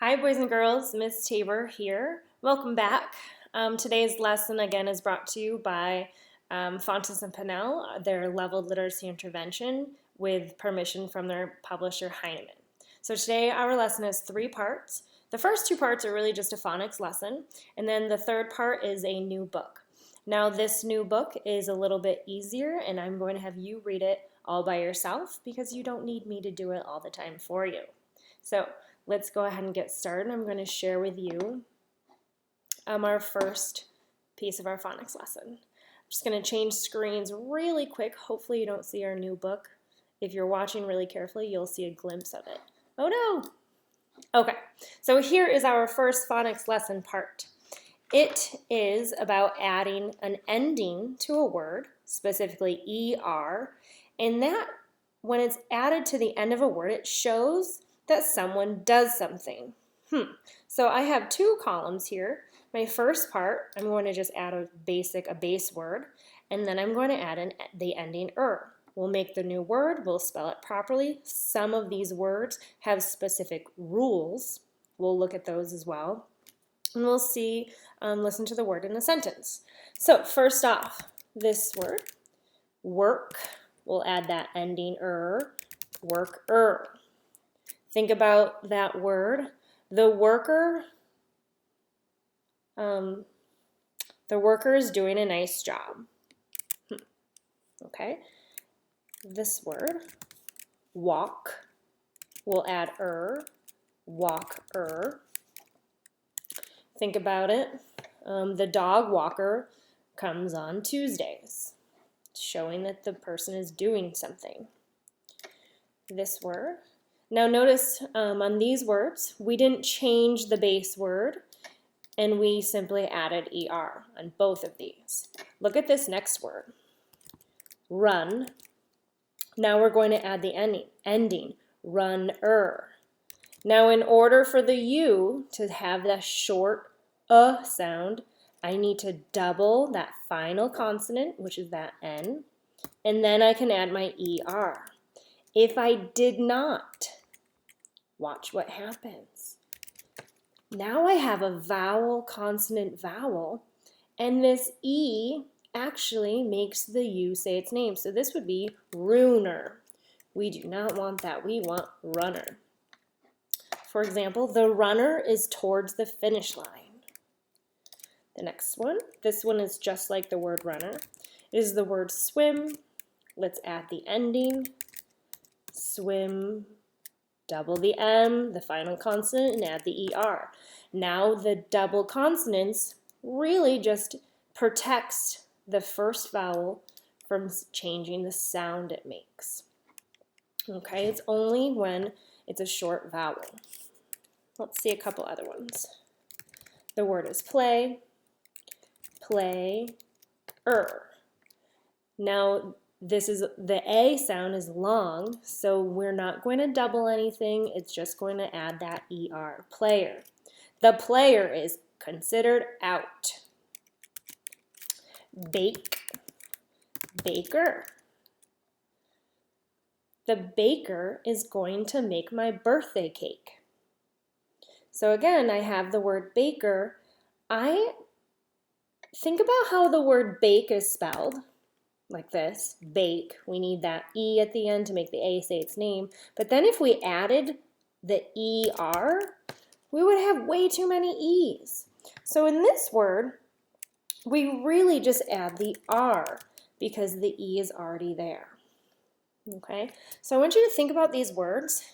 Hi boys and girls, Miss Tabor here. Welcome back. Today's lesson again is brought to you by Fontes and Pinnell, their leveled literacy intervention with permission from their publisher Heinemann. So today our lesson has 3 parts. The first 2 parts are really just a phonics lesson, and then the third part is a new book. Now this new book is a little bit easier, and I'm going to have you read it all by yourself because you don't need me to do it all the time for you. So let's go ahead and get started. I'm going to share with you our first piece of our phonics lesson. I'm just going to change screens really quick. Hopefully you don't see our new book. If you're watching really carefully, you'll see a glimpse of it. Oh no! Okay, so here is our first phonics lesson part. It is about adding an ending to a word, specifically ER, and that when it's added to the end of a word, it shows that someone does something. So I have 2 columns here. My first part, I'm going to just add a base word, and then I'm going to add the ending -er. We'll make the new word, we'll spell it properly. Some of these words have specific rules. We'll look at those as well. And we'll see, listen to the word in the sentence. So first off, this word, work, we'll add that ending -er, worker. Think about that word. The worker is doing a nice job. Okay. This word, walk, we'll add walker. Think about it. The dog walker comes on Tuesdays, showing that the person is doing something. This word. Now notice on these words, we didn't change the base word, and we simply added ER on both of these. Look at this next word, run. Now we're going to add the ending, runner. Now in order for the U to have the short sound, I need to double that final consonant, which is that N, and then I can add my ER. If I did not, watch what happens. Now I have a vowel, consonant, vowel, and this E actually makes the U say its name. So this would be runer. We do not want that. We want runner. For example, the runner is towards the finish line. The next one, this one is just like the word runner. It is the word swim. Let's add the ending. Swim, double the M, the final consonant, and add the ER. Now the double consonants really just protects the first vowel from changing the sound it makes. Okay, it's only when it's a short vowel. Let's see a couple other ones. The word is play, Now the A sound is long, so we're not going to double anything. It's just going to add that ER, player. The player is considered out. Bake, baker. The baker is going to make my birthday cake. So again, I have the word baker. Think about how the word bake is spelled. Like this, bake. We need that E at the end to make the A say its name. But then if we added the ER, we would have way too many E's. So in this word, we really just add the R because the E is already there. Okay, so I want you to think about these words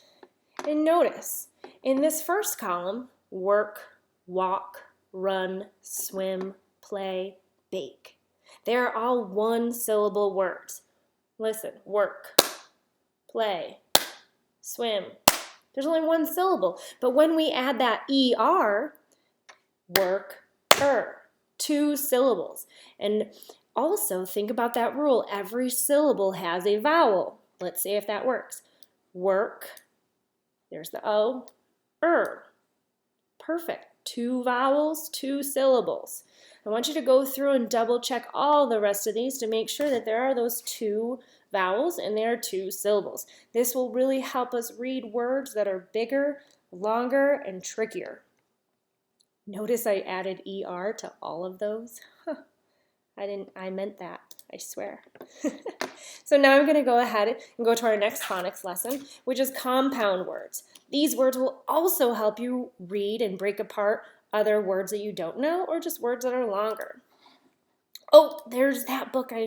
and notice in this first column, work, walk, run, swim, play, bake. They're all 1-syllable words. Listen, work, play, swim. There's only 1 syllable. But when we add that ER, worker, 2 syllables. And also think about that rule. Every syllable has a vowel. Let's see if that works. Work, there's the O, Perfect. 2 vowels, 2 syllables. I want you to go through and double check all the rest of these to make sure that there are those 2 vowels and there are 2 syllables. This will really help us read words that are bigger longer and trickier. Notice I added ER to all of those. Huh. I meant that, I swear. So now I'm going to go ahead and go to our next phonics lesson, which is compound words. These words will also help you read and break apart other words that you don't know or just words that are longer. Oh, there's that book I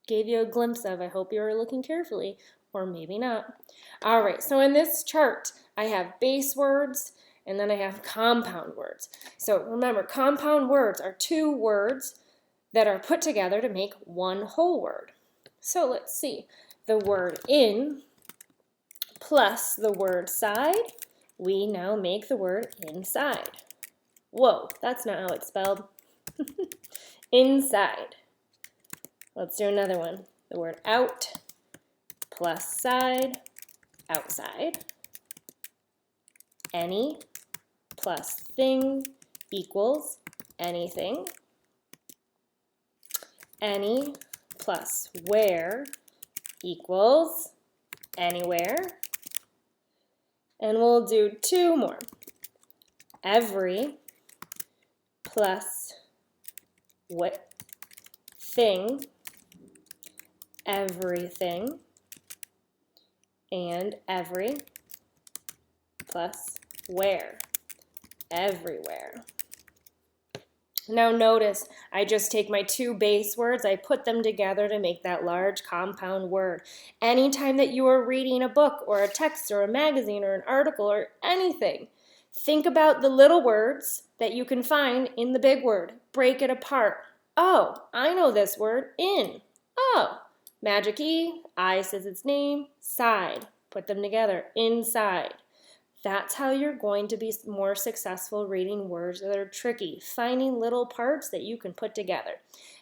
gave you a glimpse of. I hope you were looking carefully, or maybe not. All right, so in this chart, I have base words, and then I have compound words. So remember, compound words are two words that are put together to make one whole word. So let's see. The word in plus the word side, we now make the word inside. Whoa, that's not how it's spelled. Inside. Let's do another one. The word out plus side, outside. Any plus thing equals anything. Any plus where equals anywhere. And we'll do two more. Every plus what thing, everything, and every plus where, everywhere. Now notice, I just take my two base words, I put them together to make that large compound word. Anytime that you are reading a book or a text or a magazine or an article or anything, think about the little words that you can find in the big word. Break it apart. Oh, I know this word, in. Oh, magic E, I says its name, side. Put them together, inside. That's how you're going to be more successful reading words that are tricky, finding little parts that you can put together.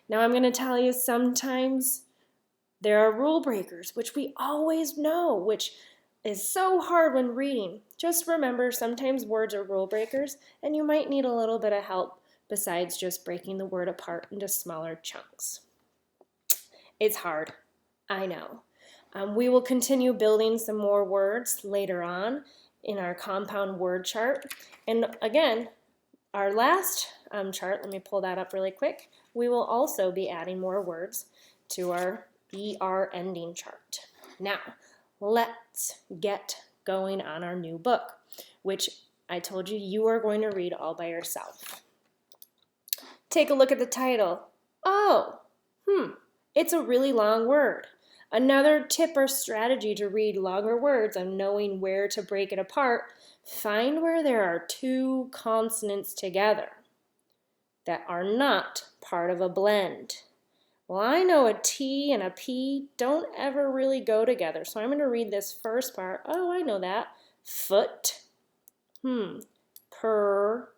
Now I'm going to tell you sometimes there are rule breakers, which we always know, which is so hard when reading. Just remember, sometimes words are rule breakers, and you might need a little bit of help besides just breaking the word apart into smaller chunks. It's hard, I know. We will continue building some more words later on in our compound word chart. And again, our last chart, let me pull that up really quick, we will also be adding more words to our ER ending chart. Now, let's get going on our new book, which I told you you are going to read all by yourself. Take a look at the title. Oh, it's a really long word. Another tip or strategy to read longer words and knowing where to break it apart, find where there are two consonants together that are not part of a blend. Well, I know a T and a P don't ever really go together, so I'm going to read this first part. Oh, I know that. Foot, per,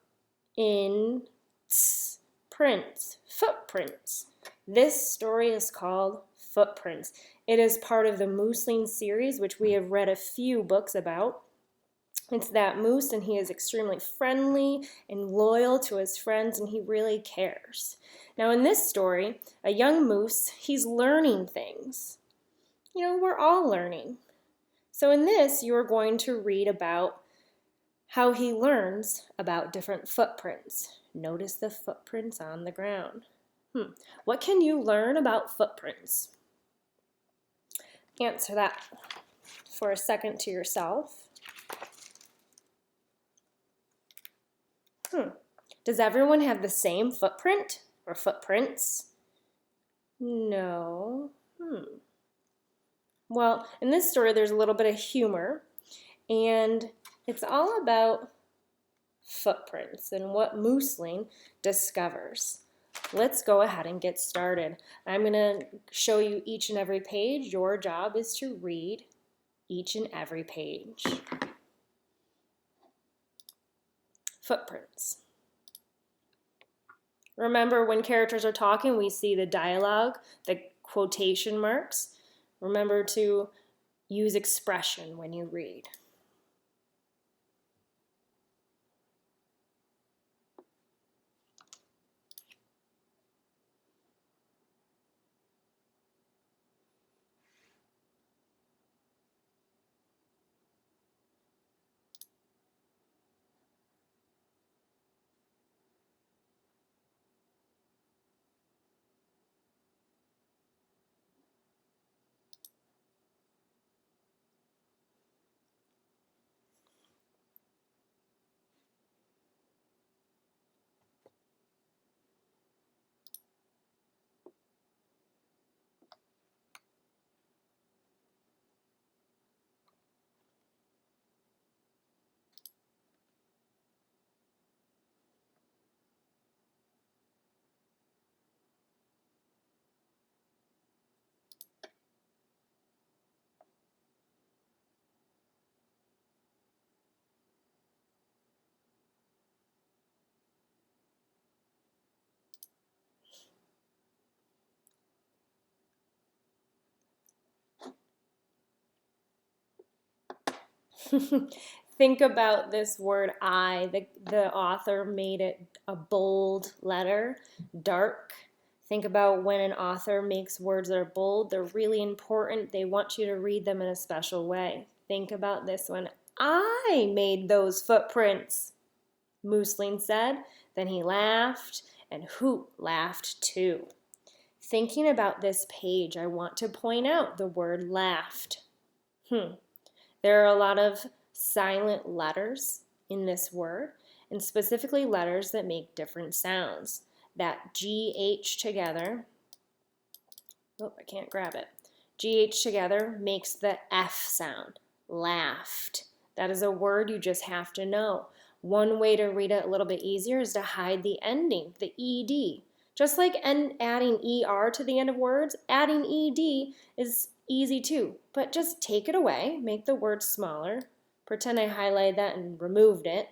in, ts, prints, footprints. This story is called Footprints. It is part of the Mooseling series, which we have read a few books about. It's that moose, and he is extremely friendly and loyal to his friends, and he really cares. Now, in this story, a young moose, he's learning things. You know, we're all learning. So in this, you are going to read about how he learns about different footprints. Notice the footprints on the ground. What can you learn about footprints? Answer that for a second to yourself. Does everyone have the same footprint or footprints? No. Well, in this story, there's a little bit of humor, and it's all about footprints and what Mooseling discovers. Let's go ahead and get started. I'm going to show you each and every page. Your job is to read each and every page. Footprints. Remember, when characters are talking, we see the dialogue, the quotation marks. Remember to use expression when you read. Think about this word I. The author made it a bold letter, dark. Think about when an author makes words that are bold, they're really important. They want you to read them in a special way. Think about this one. I made those footprints, Moosling said. Then he laughed, and Hoot laughed too. Thinking about this page, I want to point out the word laughed. There are a lot of silent letters in this word, and specifically letters that make different sounds. That GH together, I can't grab it. GH together makes the F sound, laughed. That is a word you just have to know. One way to read it a little bit easier is to hide the ending, the ED. Just like adding ER to the end of words, adding ED is easy too. But just take it away, make the word smaller. Pretend I highlighted that and removed it.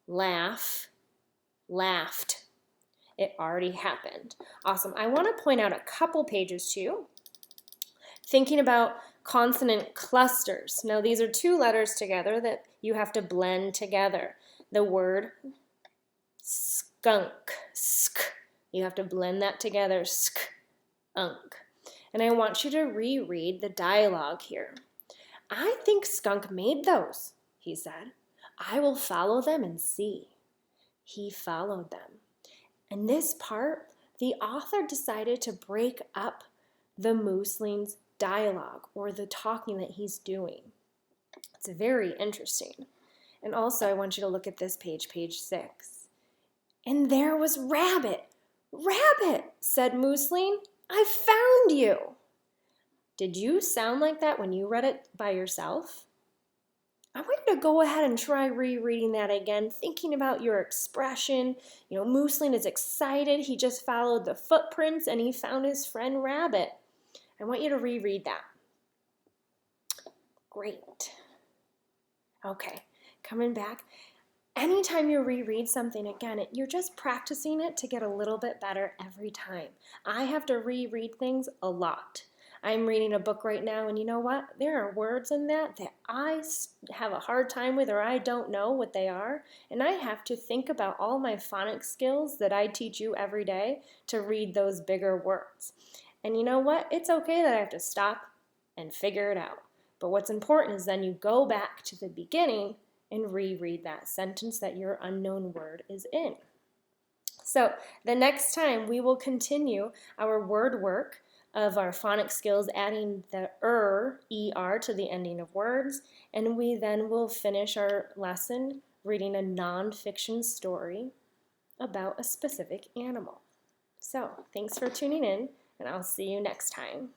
Laugh, laughed. It already happened. Awesome. I want to point out a couple pages too. Thinking about consonant clusters. Now these are two letters together that you have to blend together. The word skunk, sk. You have to blend that together, sk-unk. And I want you to reread the dialogue here. I think Skunk made those, he said. I will follow them and see. He followed them. In this part, the author decided to break up the Moosling's dialogue or the talking that he's doing. It's very interesting. And also, I want you to look at this page, page 6. And there was Rabbit. Rabbit, said Moosling, I found you. Did you sound like that when you read it by yourself? I want you to go ahead and try rereading that again, thinking about your expression. Moosling is excited. He just followed the footprints and he found his friend Rabbit. I want you to reread that. Great. Okay, coming back. Anytime you reread something again, you're just practicing it to get a little bit better every time. I have to reread things a lot. I'm reading a book right now, and you know what? There are words in that I have a hard time with or I don't know what they are, and I have to think about all my phonics skills that I teach you every day to read those bigger words. And you know what? It's okay that I have to stop and figure it out. But what's important is then you go back to the beginning and reread that sentence that your unknown word is in. So the next time we will continue our word work of our phonics skills, adding the er to the ending of words, and we then will finish our lesson reading a nonfiction story about a specific animal. So thanks for tuning in, and I'll see you next time.